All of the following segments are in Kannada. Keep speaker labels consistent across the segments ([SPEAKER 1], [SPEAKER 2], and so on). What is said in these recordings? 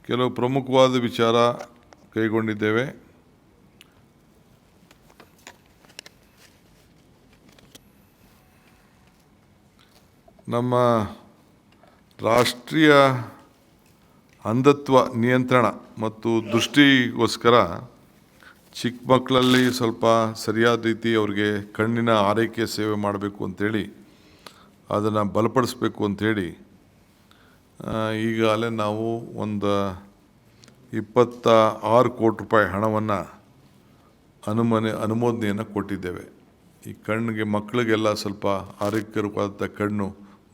[SPEAKER 1] ಕೆಲವು ಪ್ರಮುಖವಾದ ವಿಚಾರ ಕೈಗೊಂಡಿದ್ದೇವೆ. ನಮ್ಮ ರಾಷ್ಟ್ರೀಯ ಅಂಧತ್ವ ನಿಯಂತ್ರಣ ಮತ್ತು ದೃಷ್ಟಿಗೋಸ್ಕರ ಚಿಕ್ಕ ಮಕ್ಕಳಲ್ಲಿ ಸ್ವಲ್ಪ ಸರಿಯಾದ ರೀತಿ ಅವ್ರಿಗೆ ಕಣ್ಣಿನ ಆರೈಕೆ ಸೇವೆ ಮಾಡಬೇಕು ಅಂಥೇಳಿ ಅದನ್ನು ಬಲಪಡಿಸಬೇಕು ಅಂಥೇಳಿ ಈಗಾಗಲೇ ನಾವು ಒಂದು 26 ಕೋಟಿ ರೂಪಾಯಿ ಹಣವನ್ನು ಅನುಮೋದನೆಯನ್ನು ಕೊಟ್ಟಿದ್ದೇವೆ. ಈ ಕಣ್ಣಿಗೆ ಮಕ್ಕಳಿಗೆಲ್ಲ ಸ್ವಲ್ಪ ಆರೋಗ್ಯಕರವಾದ ಕಣ್ಣು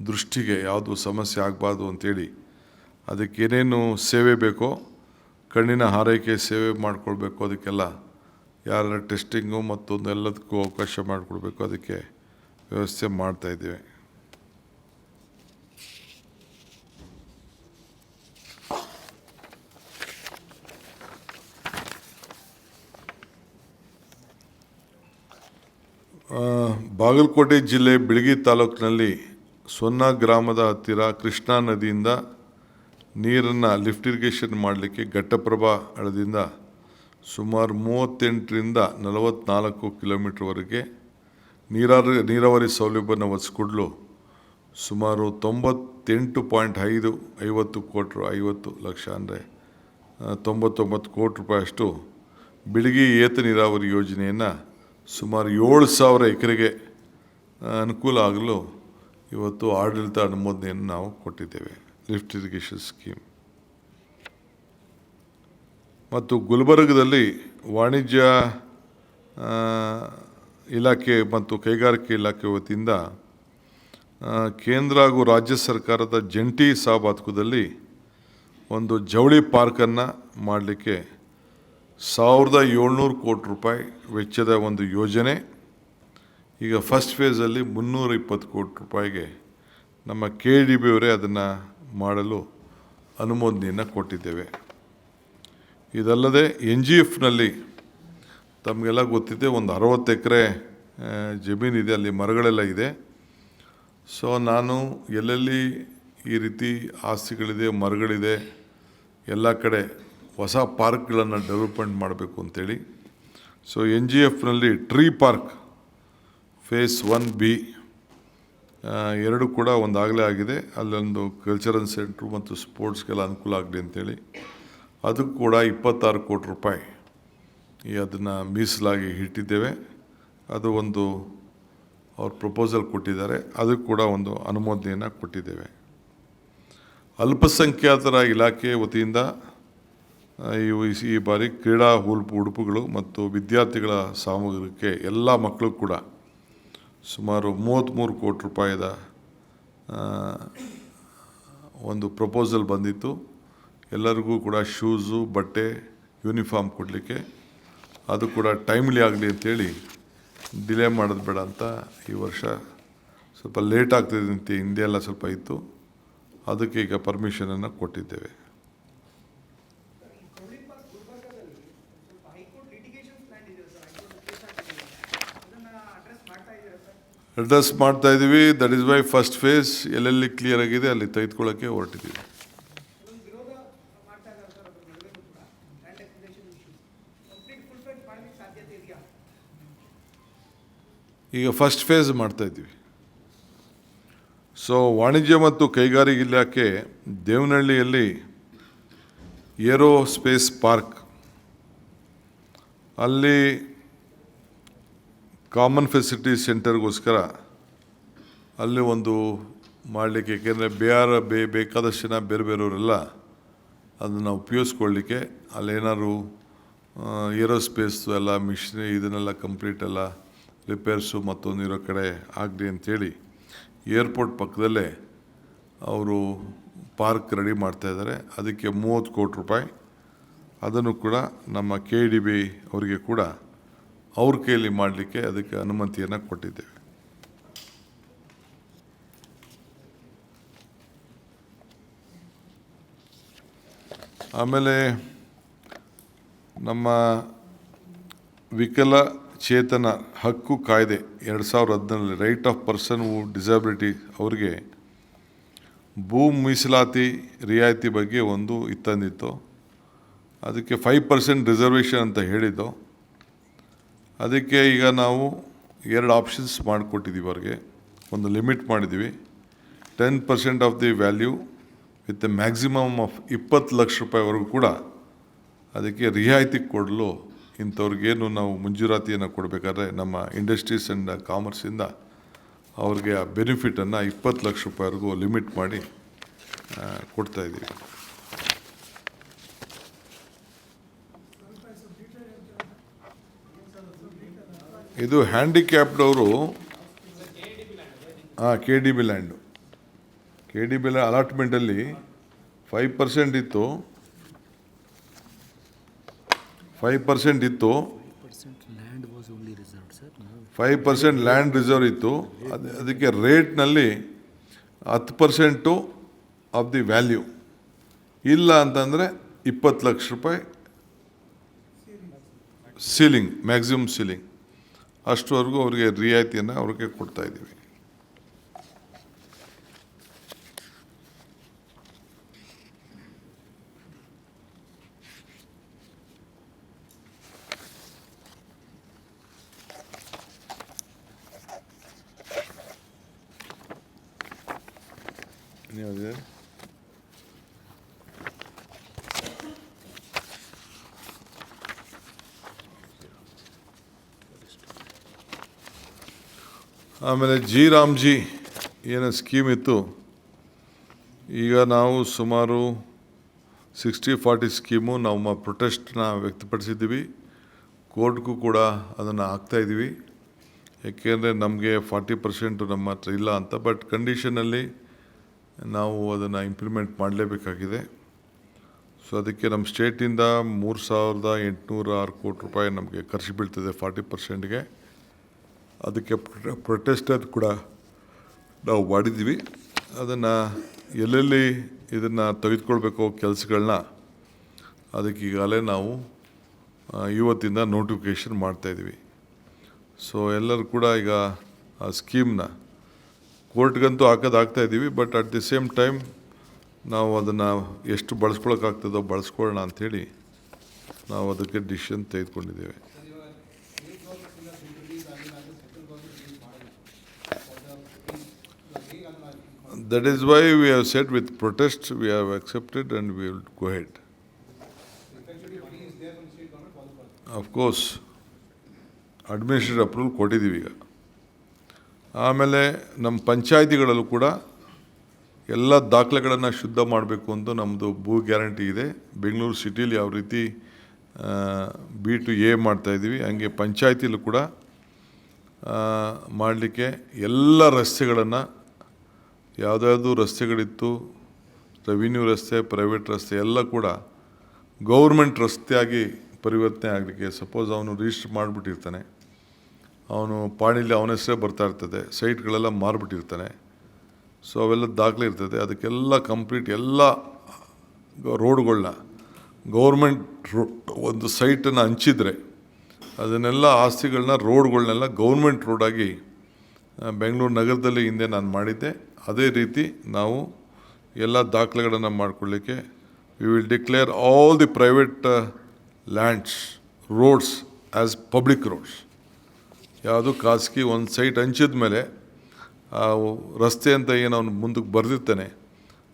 [SPEAKER 1] ದೃಷ್ಟಿಗೆ ಯಾವುದೂ ಸಮಸ್ಯೆ ಆಗಬಾರ್ದು ಅಂಥೇಳಿ ಅದಕ್ಕೇನೇನು ಸೇವೆ ಬೇಕೋ ಕಣ್ಣಿನ ಆರೈಕೆ ಸೇವೆ ಮಾಡಿಕೊಳ್ಬೇಕು, ಅದಕ್ಕೆಲ್ಲ ಯಾರ ಟೆಸ್ಟಿಂಗು ಮತ್ತೊಂದು ಎಲ್ಲದಕ್ಕೂ ಅವಕಾಶ ಮಾಡಿಕೊಡ್ಬೇಕು, ಅದಕ್ಕೆ ವ್ಯವಸ್ಥೆ ಮಾಡ್ತಾಯಿದ್ದೇವೆ. ಬಾಗಲಕೋಟೆ ಜಿಲ್ಲೆ ಬಿಳಗಿ ತಾಲೂಕಿನಲ್ಲಿ ಸೊನ್ನ ಗ್ರಾಮದ ಹತ್ತಿರ ಕೃಷ್ಣಾ ನದಿಯಿಂದ ನೀರನ್ನು ಲಿಫ್ಟ್ ಇರಿಗೇಷನ್ ಮಾಡಲಿಕ್ಕೆ ಘಟ್ಟಪ್ರಭಾ ಹಳ್ಳದಿಂದ ಸುಮಾರು 38ರಿಂದ 44 ಕಿಲೋಮೀಟರ್ವರೆಗೆ ನೀರಾವರಿ ಸೌಲಭ್ಯವನ್ನು ಒದಗಿಸಿಕೊಡಲು ಸುಮಾರು 98.50 ಲಕ್ಷ ಅಂದರೆ 99 ಕೋಟಿ ರೂಪಾಯಿಯಷ್ಟು ಬಿಳಗಿ ಏತ ನೀರಾವರಿ ಯೋಜನೆಯನ್ನು ಸುಮಾರು 7,000 ಎಕರೆಗೆ ಅನುಕೂಲ ಆಗಲು ಇವತ್ತು ಆಡಳಿತ ಅನುಮೋದನೆಯನ್ನು ನಾವು ಕೊಟ್ಟಿದ್ದೇವೆ. Lift irrigation scheme. ಮತ್ತು ಗುಲ್ಬರ್ಗದಲ್ಲಿ ವಾಣಿಜ್ಯ ಇಲಾಖೆ ಮತ್ತು ಕೈಗಾರಿಕೆ ಇಲಾಖೆ ವತಿಯಿಂದ ಕೇಂದ್ರ ಹಾಗೂ ರಾಜ್ಯ ಸರ್ಕಾರದ ಜಂಟಿ ಸಹಭಾಗಿತ್ವದಲ್ಲಿ ಒಂದು ಜವಳಿ ಪಾರ್ಕನ್ನು ಮಾಡಲಿಕ್ಕೆ 1,700 ಕೋಟಿ ರೂಪಾಯಿ ವೆಚ್ಚದ ಒಂದು ಯೋಜನೆ. ಈಗ ಫಸ್ಟ್ ಫೇಸಲ್ಲಿ 320 ಕೋಟಿ ರೂಪಾಯಿಗೆ ನಮ್ಮ KDB ಅವರೇ ಅದನ್ನು ಮಾಡಲು ಅನುಮೋದನೆಯನ್ನು ಕೊಟ್ಟಿದ್ದೇವೆ. ಇದಲ್ಲದೆ NGFನಲ್ಲಿ ತಮಗೆಲ್ಲ ಗೊತ್ತಿದೆ, ಒಂದು 60 ಎಕರೆ ಜಮೀನಿದೆ, ಅಲ್ಲಿ ಮರಗಳೆಲ್ಲ ಇದೆ. ಸೊ ನಾನು ಎಲ್ಲೆಲ್ಲಿ ಈ ರೀತಿ ಆಸ್ತಿಗಳಿದೆ, ಮರಗಳಿದೆ, ಎಲ್ಲ ಕಡೆ ಹೊಸ ಪಾರ್ಕ್ಗಳನ್ನು ಡೆವಲಪ್ಮೆಂಟ್ ಮಾಡಬೇಕು ಅಂಥೇಳಿ ಸೊ NGFನಲ್ಲಿ ಟ್ರೀ ಪಾರ್ಕ್ ಫೇಸ್ 1B 2 ಕೂಡ ಒಂದಾಗಲೇ ಆಗಿದೆ. ಅಲ್ಲೊಂದು ಕಲ್ಚರಲ್ ಸೆಂಟ್ರು ಮತ್ತು ಸ್ಪೋರ್ಟ್ಸ್ಗೆಲ್ಲ ಅನುಕೂಲ ಆಗಲಿ ಅಂಥೇಳಿ ಅದಕ್ಕೆ ಕೂಡ 26 ಕೋಟಿ ರೂಪಾಯಿ ಅದನ್ನು ಮೀಸಲಾಗಿ ಇಟ್ಟಿದ್ದೇವೆ. ಅದು ಒಂದು ಅವ್ರು ಪ್ರಪೋಸಲ್ ಕೊಟ್ಟಿದ್ದಾರೆ, ಅದಕ್ಕೆ ಕೂಡ ಒಂದು ಅನುಮೋದನೆಯನ್ನು ಕೊಟ್ಟಿದ್ದೇವೆ. ಅಲ್ಪಸಂಖ್ಯಾತರ ಇಲಾಖೆ ವತಿಯಿಂದ ಈ ಬಾರಿ ಕ್ರೀಡಾ ಉಡುಪುಗಳು ಮತ್ತು ವಿದ್ಯಾರ್ಥಿಗಳ ಸಾಮಗ್ರಿಕೆ ಎಲ್ಲ ಮಕ್ಕಳು ಕೂಡ ಸುಮಾರು 33 ಕೋಟಿ ರೂಪಾಯಿದ ಒಂದು ಪ್ರಪೋಸಲ್ ಬಂದಿತ್ತು. ಎಲ್ಲರಿಗೂ ಕೂಡ ಶೂಸು, ಬಟ್ಟೆ, ಯೂನಿಫಾರ್ಮ್ ಕೊಡಲಿಕ್ಕೆ ಅದು ಕೂಡ ಟೈಮ್ಲಿ ಆಗಲಿ ಅಂಥೇಳಿ ಡಿಲೇ ಮಾಡೋದು ಬೇಡ ಅಂತ ಈ ವರ್ಷ ಸ್ವಲ್ಪ ಲೇಟ್ ಆಗ್ತಿದೆ ಅಂತ ಹಿಂದೆ ಎಲ್ಲ ಸ್ವಲ್ಪ ಇತ್ತು, ಅದಕ್ಕೆ ಈಗ ಪರ್ಮಿಷನನ್ನು ಕೊಟ್ಟಿದ್ದೇವೆ. ಅಡ್ರೆಸ್ ಮಾಡ್ತಾ ಇದ್ದೀವಿ. That is why first phase ಎಲ್ಲೆಲ್ಲಿ ಕ್ಲಿಯರ್ ಆಗಿದೆ ಅಲ್ಲಿ ತೆಗೆದುಕೊಳ್ಳೋಕ್ಕೆ ಹೊರಟಿದ್ದೀವಿ. ಈಗ ಫಸ್ಟ್ ಫೇಸ್ ಮಾಡ್ತಾ ಇದ್ದೀವಿ. ಸೊ ವಾಣಿಜ್ಯ ಮತ್ತು ಕೈಗಾರಿಕೆ ಇಲಾಖೆ ದೇವನಹಳ್ಳಿಯಲ್ಲಿ ಏರೋಸ್ಪೇಸ್ ಪಾರ್ಕ್ ಅಲ್ಲಿ ಕಾಮನ್ ಫೆಸಿಲಿಟಿ ಸೆಂಟರ್ಗೋಸ್ಕರ ಅಲ್ಲಿ ಒಂದು ಮಾಡಲಿಕ್ಕೆ, ಏಕೆಂದರೆ ಬೇಕಾದಷ್ಟು ಜನ ಬೇರೆಯವರೆಲ್ಲ ಅದನ್ನು ಉಪಯೋಗಿಸ್ಕೊಳ್ಳಿಕ್ಕೆ ಅಲ್ಲೇನಾದ್ರು ಏರೋಸ್ಪೇಸು ಎಲ್ಲ ಮಿಷಿನರಿ ಇದನ್ನೆಲ್ಲ ಕಂಪ್ಲೀಟ್ ಎಲ್ಲ ರಿಪೇರ್ಸು ಮತ್ತೊಂದು ಇರೋ ಕಡೆ ಆಗಲಿ ಅಂಥೇಳಿ ಏರ್ಪೋರ್ಟ್ ಪಕ್ಕದಲ್ಲೇ ಅವರು ಪಾರ್ಕ್ ರೆಡಿ ಮಾಡ್ತಾಯಿದ್ದಾರೆ. ಅದಕ್ಕೆ 30 ಕೋಟಿ ರೂಪಾಯಿ ಅದನ್ನು ಕೂಡ ನಮ್ಮ KDB ಅವರಿಗೆ ಕೂಡ ಅವ್ರ ಕೈಯಲ್ಲಿ ಮಾಡಲಿಕ್ಕೆ ಅದಕ್ಕೆ ಅನುಮತಿಯನ್ನು ಕೊಟ್ಟಿದ್ದೇವೆ. ಆಮೇಲೆ ನಮ್ಮ ವಿಕಲಚೇತನ ಹಕ್ಕು ಕಾಯ್ದೆ 2017 right of person who disability ಅವ್ರಿಗೆ ಭೂ ಮೀಸಲಾತಿ ರಿಯಾಯಿತಿ ಬಗ್ಗೆ ಒಂದು ಇತ್ತಂದಿತ್ತು. ಅದಕ್ಕೆ 5% ರಿಸರ್ವೇಷನ್ ಅಂತ ಹೇಳಿದ್ದು. ಅದಕ್ಕೆ ಈಗ ನಾವು 2 ಆಪ್ಷನ್ಸ್ ಮಾಡಿಕೊಟ್ಟಿದ್ದೀವಿ ಅವ್ರಿಗೆ. ಒಂದು ಲಿಮಿಟ್ ಮಾಡಿದ್ದೀವಿ, 10% of the value with a maximum of 20 lakh ರೂಪಾಯಿವರೆಗೂ ಕೂಡ ಅದಕ್ಕೆ ರಿಯಾಯಿತಿ ಕೊಡಲು ಇಂಥವ್ರಿಗೇನು ನಾವು ಮಂಜೂರಾತಿಯನ್ನು ಕೊಡಬೇಕಾದ್ರೆ ನಮ್ಮ ಇಂಡಸ್ಟ್ರೀಸ್ ಆ್ಯಂಡ್ ಕಾಮರ್ಸಿಂದ ಅವ್ರಿಗೆ ಆ ಬೆನಿಫಿಟನ್ನು 20 ಲಕ್ಷ ರೂಪಾಯಿವರೆಗೂ ಲಿಮಿಟ್ ಮಾಡಿ ಕೊಡ್ತಾಯಿದ್ದೀವಿ. ಇದು ಹ್ಯಾಂಡಿಕ್ಯಾಪ್ಡವರು KDB ಲ್ಯಾಂಡು. KDB ಅಲಾಟ್ಮೆಂಟಲ್ಲಿ 5% ಇತ್ತು. 5% ಲ್ಯಾಂಡ್ ರಿಸರ್ವ್ ಇತ್ತು. ಅದಕ್ಕೆ ರೇಟ್ನಲ್ಲಿ 10% ಆಫ್ ದಿ ವ್ಯಾಲ್ಯೂ, ಇಲ್ಲ ಅಂತಂದರೆ 20 ಲಕ್ಷ ರೂಪಾಯಿ ಸೀಲಿಂಗ್, ಮ್ಯಾಕ್ಸಿಮಮ್ ಸೀಲಿಂಗ್. ಅಷ್ಟುವರೆಗೂ ಅವ್ರಿಗೆ ರಿಯಾಯಿತಿಯನ್ನು ಅವ್ರಿಗೆ ಕೊಡ್ತಾಯಿದ್ದೀವಿ. ಯಾವುದೇ ಆಮೇಲೆ ರಾಮ್ಜಿ ಏನೋ ಸ್ಕೀಮ್ ಇತ್ತು. ಈಗ ನಾವು ಸುಮಾರು 60-40 ಸ್ಕೀಮು ನಮ್ಮ ಪ್ರೊಟೆಸ್ಟ್ನ ವ್ಯಕ್ತಪಡಿಸಿದ್ದೀವಿ. ಕೋರ್ಟ್ಗೂ ಕೂಡ ಅದನ್ನು ಹಾಕ್ತಾಯಿದ್ದೀವಿ. ಏಕೆಂದರೆ ನಮಗೆ 40% ನಮ್ಮ ಹತ್ರ ಇಲ್ಲ ಅಂತ. ಬಟ್ ಕಂಡೀಷನಲ್ಲಿ ನಾವು ಅದನ್ನು ಇಂಪ್ಲಿಮೆಂಟ್ ಮಾಡಲೇಬೇಕಾಗಿದೆ. ಸೊ ಅದಕ್ಕೆ ನಮ್ಮ ಸ್ಟೇಟಿಂದ 3,806 ಕೋಟಿ ರೂಪಾಯಿ ನಮಗೆ ಖರ್ಚು ಬೀಳ್ತದೆ 40%ಗೆ. ಅದಕ್ಕೆ ಪ್ರೊಟೆಸ್ಟರ್ ಕೂಡ ನಾವು ಮಾಡಿದ್ದೀವಿ. ಅದನ್ನು ಎಲ್ಲೆಲ್ಲಿ ಇದನ್ನು ತೆಗೆದುಕೊಳ್ಬೇಕು ಕೆಲಸಗಳನ್ನ ಅದಕ್ಕೆ ಈಗಾಗಲೇ ನಾವು ಇವತ್ತಿಂದ ನೋಟಿಫಿಕೇಷನ್ ಮಾಡ್ತಾಯಿದ್ದೀವಿ. ಸೊ ಎಲ್ಲರೂ ಕೂಡ ಈಗ ಆ ಸ್ಕೀಮ್ನ ಕೋರ್ಟ್ಗಂತೂ ಹಾಕೋದಾಗ್ತಾಯಿದ್ದೀವಿ. But at the same time ನಾವು ಅದನ್ನು ಎಷ್ಟು ಬಳಸ್ಕೊಳಕ್ಕಾಗ್ತದೋ ಬಳಸ್ಕೊಳ್ಳೋಣ ಅಂಥೇಳಿ ನಾವು ಅದಕ್ಕೆ ಡಿಸಿಷನ್ ತೆಗೆದುಕೊಂಡಿದ್ದೇವೆ. That is why we have said with protest we have accepted and we will go ahead. Of course, administrative approval ಕೊಟ್ಟಿದ್ದೀವಿ ಈಗ. ಆಮೇಲೆ ನಮ್ಮ ಪಂಚಾಯಿತಿಗಳಲ್ಲೂ ಕೂಡ ಎಲ್ಲ ದಾಖಲೆಗಳನ್ನು ಶುದ್ಧ ಮಾಡಬೇಕು ಅಂತ ನಮ್ಮದು ಭೂ ಗ್ಯಾರಂಟಿ ಇದೆ. ಬೆಂಗಳೂರು ಸಿಟಿಲಿ ಯಾವ ರೀತಿ B to A ಮಾಡ್ತಾಯಿದ್ದೀವಿ, ಹಂಗೆ ಪಂಚಾಯಿತಿಲೂ ಕೂಡ ಮಾಡಲಿಕ್ಕೆ ಎಲ್ಲ ರಸ್ತೆಗಳನ್ನು, ಯಾವುದ್ಯಾವುದು ರಸ್ತೆಗಳಿತ್ತು, ರೆವಿನ್ಯೂ ರಸ್ತೆ, ಪ್ರೈವೇಟ್ ರಸ್ತೆ ಎಲ್ಲ ಕೂಡ ಗೌರ್ಮೆಂಟ್ ರಸ್ತೆಯಾಗಿ ಪರಿವರ್ತನೆ ಆಗಲಿಕ್ಕೆ. ಸಪೋಸ್ ಅವನು ರಿಜಿಸ್ಟರ್ ಮಾಡಿಬಿಟ್ಟಿರ್ತಾನೆ, ಅವನು ಪಾಣಿಲಿ ಅವನ ಹೆಸರೇ ಬರ್ತಾ ಇರ್ತದೆ, ಸೈಟ್ಗಳೆಲ್ಲ ಮಾರಿಬಿಟ್ಟಿರ್ತಾನೆ. ಸೊ ಅವೆಲ್ಲ ದಾಖಲೆ ಇರ್ತದೆ. ಅದಕ್ಕೆಲ್ಲ ಕಂಪ್ಲೀಟ್ ಎಲ್ಲ ರೋಡ್ಗಳನ್ನ ಗೌರ್ಮೆಂಟ್ ಒಂದು ಸೈಟನ್ನು ಹಂಚಿದ್ರೆ ಅದನ್ನೆಲ್ಲ ಆಸ್ತಿಗಳನ್ನ, ರೋಡ್ಗಳನ್ನೆಲ್ಲ ಗೌರ್ಮೆಂಟ್ ರೋಡಾಗಿ ಬೆಂಗಳೂರು ನಗರದಲ್ಲಿ ಹಿಂದೆ ನಾನು ಮಾಡಿದ್ದೆ. ಅದೇ ರೀತಿ ನಾವು ಎಲ್ಲ ದಾಖಲೆಗಳನ್ನು ಮಾಡಿಕೊಳ್ಳಿಕ್ಕೆ we will declare all the private lands, roads as public roads. ಯಾವುದು ಖಾಸಗಿ ಒಂದು ಸೈಟ್ ಹಂಚಿದ ಮೇಲೆ ಆ ರಸ್ತೆ ಅಂತ ಏನು ಅವನು ಮುಂದಕ್ಕೆ ಬರೆದಿರ್ತಾನೆ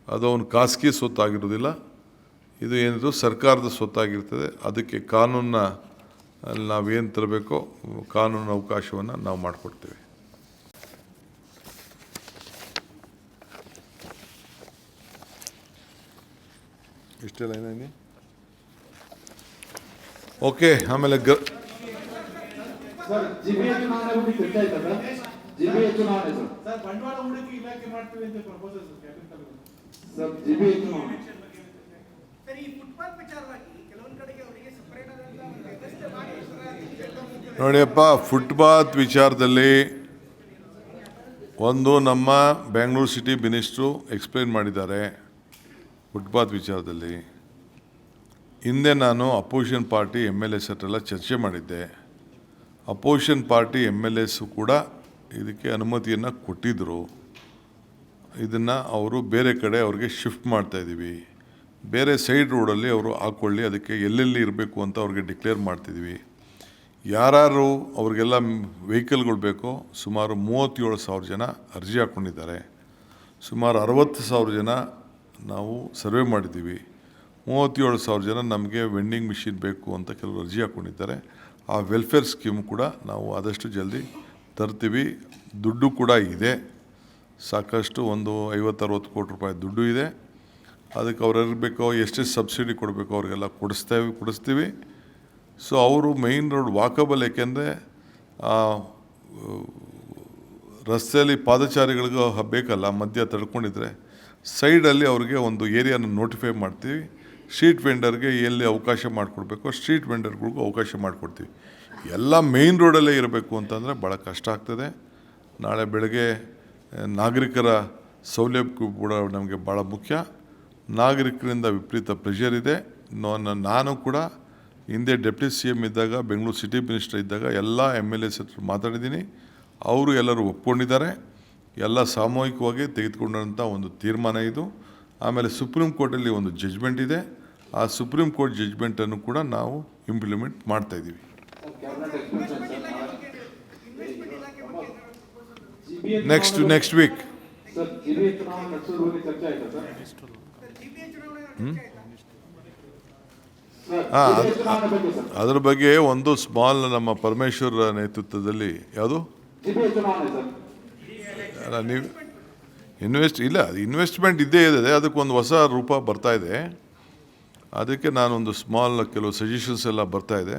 [SPEAKER 1] ಅದು ಅವನು ಖಾಸಗಿ ಸ್ವತ್ತಾಗಿರೋದಿಲ್ಲ, ಇದು ಏನಿದ್ರು ಸರ್ಕಾರದ ಸ್ವತ್ತಾಗಿರ್ತದೆ. ಅದಕ್ಕೆ ಕಾನೂನನ್ನ ನಾವೇನು ತರಬೇಕೋ ಕಾನೂನಿನ ಅವಕಾಶವನ್ನು ನಾವು ಮಾಡಿಕೊಡ್ತೇವೆ. ಇಷ್ಟೆಲ್ಲ ಏನೇನು ಓಕೆ. ಆಮೇಲೆ ನೋಡಿಯಪ್ಪ, ಫುಟ್ಪಾತ್ ವಿಚಾರದಲ್ಲಿ ಒಂದು ನಮ್ಮ ಬೆಂಗಳೂರು ಸಿಟಿ ಮಿನಿಸ್ಟ್ರು ಎಕ್ಸ್ಪ್ಲೇನ್ ಮಾಡಿದ್ದಾರೆ. ಫುಟ್ಪಾತ್ ವಿಚಾರದಲ್ಲಿ ಹಿಂದೆ ನಾನು ಅಪೋಸಿಷನ್ ಪಾರ್ಟಿ MLAs ಹತ್ರೆಲ್ಲ ಚರ್ಚೆ ಮಾಡಿದ್ದೆ. ಅಪೋಸಿಷನ್ ಪಾರ್ಟಿ MLAs ಕೂಡ ಇದಕ್ಕೆ ಅನುಮತಿಯನ್ನು ಕೊಟ್ಟಿದ್ದರು. ಇದನ್ನು ಅವರು ಬೇರೆ ಕಡೆ ಅವ್ರಿಗೆ ಶಿಫ್ಟ್ ಮಾಡ್ತಾಯಿದ್ದೀವಿ. ಬೇರೆ ಸೈಡ್ ರೋಡಲ್ಲಿ ಅವರು ಹಾಕ್ಕೊಳ್ಳಿ, ಅದಕ್ಕೆ ಎಲ್ಲೆಲ್ಲಿ ಇರಬೇಕು ಅಂತ ಅವ್ರಿಗೆ ಡಿಕ್ಲೇರ್ ಮಾಡ್ತಿದ್ವಿ. ಯಾರು ಅವ್ರಿಗೆಲ್ಲ ವೆಹಿಕಲ್ಗಳು ಬೇಕೋ ಸುಮಾರು 37,000 ಜನ ಅರ್ಜಿ ಹಾಕ್ಕೊಂಡಿದ್ದಾರೆ. ಸುಮಾರು 60,000 ಜನ ನಾವು ಸರ್ವೆ ಮಾಡಿದ್ದೀವಿ. 37,000 ಜನ ನಮಗೆ ವೆಂಡಿಂಗ್ ಮಿಷಿನ್ ಬೇಕು ಅಂತ ಕೆಲವರು ಅರ್ಜಿ ಹಾಕ್ಕೊಂಡಿದ್ದಾರೆ. ಆ ವೆಲ್ಫೇರ್ ಸ್ಕೀಮ್ ಕೂಡ ನಾವು ಆದಷ್ಟು ಜಲ್ದಿ ತರ್ತೀವಿ. ದುಡ್ಡು ಕೂಡ ಇದೆ, ಸಾಕಷ್ಟು ಒಂದು 50-60 ಕೋಟಿ ರೂಪಾಯಿ ದುಡ್ಡು ಇದೆ. ಅದಕ್ಕೆ ಅವ್ರು ಇರಬೇಕೋ ಎಷ್ಟೆಷ್ಟು ಸಬ್ಸಿಡಿ ಕೊಡಬೇಕು ಅವ್ರಿಗೆಲ್ಲ ಕೊಡಿಸ್ತೀವಿ. ಸೊ ಅವರು ಮೈನ್ ರೋಡ್ ವಾಕಬಲ್, ಏಕೆಂದರೆ ರಸ್ತೆಯಲ್ಲಿ ಪಾದಚಾರಿಗಳಿಗೂ ಬೇಕಲ್ಲ, ಮಧ್ಯ ತಡ್ಕೊಂಡಿದ್ರೆ ಸೈಡಲ್ಲಿ ಅವ್ರಿಗೆ ಒಂದು ಏರಿಯಾನ ನೋಟಿಫೈ ಮಾಡ್ತೀವಿ. ಸ್ಟ್ರೀಟ್ ವೆಂಡರ್ಗೆ ಎಲ್ಲಿ ಅವಕಾಶ ಮಾಡಿಕೊಡ್ಬೇಕೋ ಸ್ಟ್ರೀಟ್ ವೆಂಡರ್ಗಳಿಗೂ ಅವಕಾಶ ಮಾಡಿಕೊಡ್ತೀವಿ. ಎಲ್ಲ ಮೇಯ್ನ್ ರೋಡಲ್ಲೇ ಇರಬೇಕು ಅಂತಂದರೆ ಭಾಳ ಕಷ್ಟ ಆಗ್ತದೆ. ನಾಳೆ ಬೆಳಗ್ಗೆ ನಾಗರಿಕರ ಸೌಲಭ್ಯ ಕೂಡ ನಮಗೆ ಭಾಳ ಮುಖ್ಯ. ನಾಗರಿಕರಿಂದ ವಿಪರೀತ ಪ್ರೆಷರ್ ಇದೆ. ನಾನು ಕೂಡ ಹಿಂದೆ ಡೆಪ್ಟಿ CM ಇದ್ದಾಗ, ಬೆಂಗಳೂರು ಸಿಟಿ ಮಿನಿಸ್ಟರ್ ಇದ್ದಾಗ ಎಲ್ಲ MLAs ಹತ್ರ ಮಾತಾಡಿದ್ದೀನಿ. ಅವರು ಎಲ್ಲರೂ ಒಪ್ಕೊಂಡಿದ್ದಾರೆ. ಎಲ್ಲ ಸಾಮೂಹಿಕವಾಗಿ ತೆಗೆದುಕೊಂಡಂಥ ಒಂದು ತೀರ್ಮಾನ ಇದು. ಆಮೇಲೆ ಸುಪ್ರೀಂ ಕೋರ್ಟಲ್ಲಿ ಒಂದು ಜಡ್ಜ್ಮೆಂಟ್ ಇದೆ. ಆ ಸುಪ್ರೀಂ ಕೋರ್ಟ್ ಜಡ್ಜ್ಮೆಂಟನ್ನು ಕೂಡ ನಾವು ಇಂಪ್ಲಿಮೆಂಟ್ ಮಾಡ್ತಾಯಿದ್ದೀವಿ. ನೆಕ್ಸ್ಟ್ ವೀಕ್ ಅದ್ರ ಬಗ್ಗೆ ಒಂದು ಸ್ಮಾಲ್ ನಮ್ಮ ಪರಮೇಶ್ವರ್ ನೇತೃತ್ವದಲ್ಲಿ ಯಾವುದು ನೀವು ಇನ್ವೆಸ್ಟ್ಮೆಂಟ್ ಇದ್ದೇ ಇದೆ. ಅದಕ್ಕೊಂದು ಹೊಸ ರೂಪ ಬರ್ತಾ ಇದೆ. ಅದಕ್ಕೆ ನಾನೊಂದು ಸ್ಮಾಲ್ ಕೆಲವು ಸಜೆಷನ್ಸ್ ಎಲ್ಲ ಬರ್ತಾ ಇದೆ.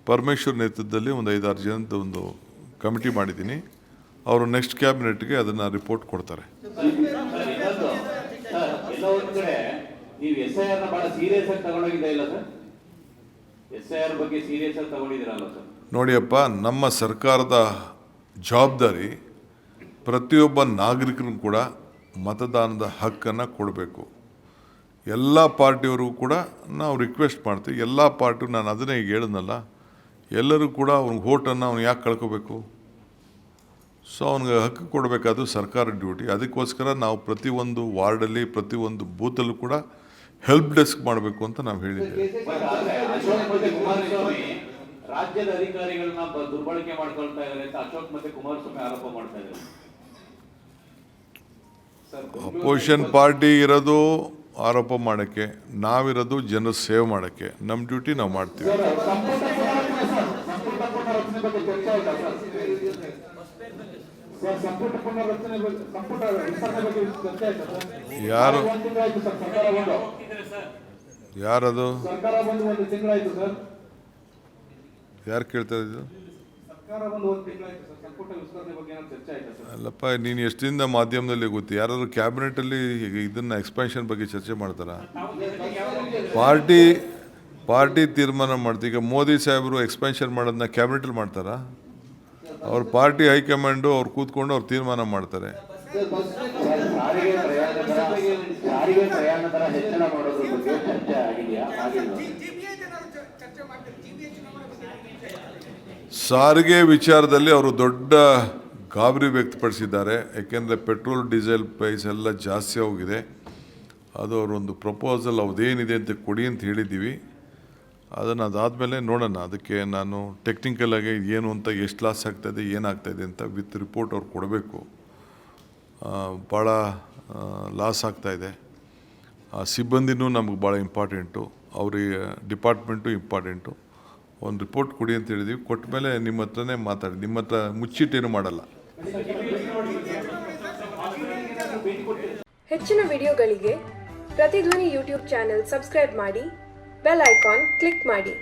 [SPEAKER 1] ಪರಮೇಶ್ವರ್ ನೇತೃತ್ವದಲ್ಲಿ ಒಂದು 5-6 ಜನದ ಒಂದು ಕಮಿಟಿ ಮಾಡಿದ್ದೀನಿ. ಅವರು ನೆಕ್ಸ್ಟ್ ಕ್ಯಾಬಿನೆಟ್ಗೆ ಅದನ್ನು ರಿಪೋರ್ಟ್ ಕೊಡ್ತಾರೆ. ನೋಡಿಯಪ್ಪ, ನಮ್ಮ ಸರ್ಕಾರದ ಜವಾಬ್ದಾರಿ ಪ್ರತಿಯೊಬ್ಬ ನಾಗರಿಕರಿಗೂ ಕೂಡ ಮತದಾನದ ಹಕ್ಕನ್ನು ಕೊಡಬೇಕು. ಎಲ್ಲ ಪಾರ್ಟಿಯವ್ರಿಗೂ ಕೂಡ ನಾವು ರಿಕ್ವೆಸ್ಟ್ ಮಾಡ್ತೀವಿ. ಎಲ್ಲ ಪಾರ್ಟಿ, ನಾನು ಅದನ್ನೇ ಈಗ ಹೇಳಿದ್ನಲ್ಲ, ಎಲ್ಲರೂ ಕೂಡ ಅವ್ನಿಗೆ ವೋಟನ್ನು ಅವ್ನು ಯಾಕೆ ಕಳ್ಕೋಬೇಕು? ಸೊ ಅವ್ನಿಗೆ ಹಕ್ಕು ಕೊಡಬೇಕಾದ್ರು ಸರ್ಕಾರದ ಡ್ಯೂಟಿ. ಅದಕ್ಕೋಸ್ಕರ ನಾವು ಪ್ರತಿಯೊಂದು ವಾರ್ಡಲ್ಲಿ, ಪ್ರತಿಯೊಂದು ಬೂತಲ್ಲೂ ಕೂಡ ಹೆಲ್ಪ್ ಡೆಸ್ಕ್ ಮಾಡಬೇಕು ಅಂತ ನಾವು ಹೇಳಿದ್ದೇವೆ.
[SPEAKER 2] ರಾಜ್ಯದ ಅಧಿಕಾರಿಗಳನ್ನ ದುರ್ಬಳಕೆ ಮಾಡ್ಕೊಳ್ತಾ ಇದ್ದಾರೆ ಅಂತ ಅಶೋಕ್ ಮತ್ತೆ ಕುಮಾರಸ್ವಾಮಿ ಆರೋಪ ಮಾಡ್ತಾ ಇದ್ದಾರೆ.
[SPEAKER 1] ಅಪೋಸಿಷನ್ ಪಾರ್ಟಿ ಇರೋದು ಆರೋಪ ಮಾಡೋಕ್ಕೆ, ನಾವಿರೋದು ಜನರ ಸೇವೆ ಮಾಡೋಕ್ಕೆ. ನಮ್ಮ ಡ್ಯೂಟಿ ನಾವು ಮಾಡ್ತೀವಿ. ಯಾರದು ಯಾರು ಕೇಳ್ತಾ ಇದ್ದು? ಅಲ್ಲಪ್ಪ, ನೀನು ಎಷ್ಟಿಂದ ಮಾಧ್ಯಮದಲ್ಲಿ ಗೊತ್ತು? ಯಾರಾದ್ರು ಕ್ಯಾಬಿನೆಟಲ್ಲಿ ಇದನ್ನು ಎಕ್ಸ್ಪ್ಯಾನ್ಷನ್ ಬಗ್ಗೆ ಚರ್ಚೆ ಮಾಡ್ತಾರಾ? ಪಾರ್ಟಿ ತೀರ್ಮಾನ ಮಾಡ್ತೀವಿ. ಈಗ ಮೋದಿ ಸಾಹೇಬರು ಎಕ್ಸ್ಪ್ಯಾನ್ಷನ್ ಮಾಡೋದನ್ನ ಕ್ಯಾಬಿನೆಟಲ್ಲಿ ಮಾಡ್ತಾರಾ? ಅವ್ರ ಪಾರ್ಟಿ ಹೈಕಮಾಂಡು ಅವ್ರು ಕೂತ್ಕೊಂಡು ಅವ್ರು ತೀರ್ಮಾನ ಮಾಡ್ತಾರೆ. ಸಾರಿಗೆ ವಿಚಾರದಲ್ಲಿ ಅವರು ದೊಡ್ಡ ಗಾಬರಿ ವ್ಯಕ್ತಪಡಿಸಿದ್ದಾರೆ. ಯಾಕೆಂದರೆ ಪೆಟ್ರೋಲ್ ಡೀಸೆಲ್ ಪ್ರೈಸ್ ಎಲ್ಲ ಜಾಸ್ತಿ ಹೋಗಿದೆ. ಅದು ಅವರೊಂದು ಪ್ರಪೋಸಲ್ ಅದೇನಿದೆ ಅಂತ ಕೊಡಿ ಅಂತ ಹೇಳಿದ್ದೀವಿ. ಅದನ್ನು ಅದಾದಮೇಲೆ ನೋಡೋಣ. ಅದಕ್ಕೆ ನಾನು ಟೆಕ್ನಿಕಲಾಗಿ ಏನು ಅಂತ, ಎಷ್ಟು ಲಾಸ್ ಆಗ್ತಾಯಿದೆ, ಏನಾಗ್ತಾಯಿದೆ ಅಂತ ವಿತ್ ರಿಪೋರ್ಟ್ ಅವ್ರು ಕೊಡಬೇಕು. ಭಾಳ ಲಾಸ್ ಆಗ್ತಾಯಿದೆ. ಆ ಸಿಬ್ಬಂದಿನೂ ನಮಗೆ ಭಾಳ ಇಂಪಾರ್ಟೆಂಟು, ಅವ್ರಿಗೆ ಡಿಪಾರ್ಟ್ಮೆಂಟು ಇಂಪಾರ್ಟೆಂಟು. ಒಂದು ರಿಪೋರ್ಟ್ ಕೊಡಿ ಅಂತ ಹೇಳಿದ್ದೀವಿ. ಕೊಟ್ಟ ಮೇಲೆ ನಿಮ್ಮ ಹತ್ರನೇ ಮಾತಾಡಿ. ನಿಮ್ಮ ಹತ್ರ ಮುಚ್ಚಿಟ್ಟೇನು ಮಾಡಲ್ಲ.
[SPEAKER 3] ಹೆಚ್ಚಿನ ವಿಡಿಯೋಗಳಿಗೆ ಪ್ರತಿಧ್ವನಿ ಯೂಟ್ಯೂಬ್ ಚಾನೆಲ್ ಸಬ್ಸ್ಕ್ರೈಬ್ ಮಾಡಿ, ಬೆಲ್ ಐಕಾನ್ ಕ್ಲಿಕ್ ಮಾಡಿ.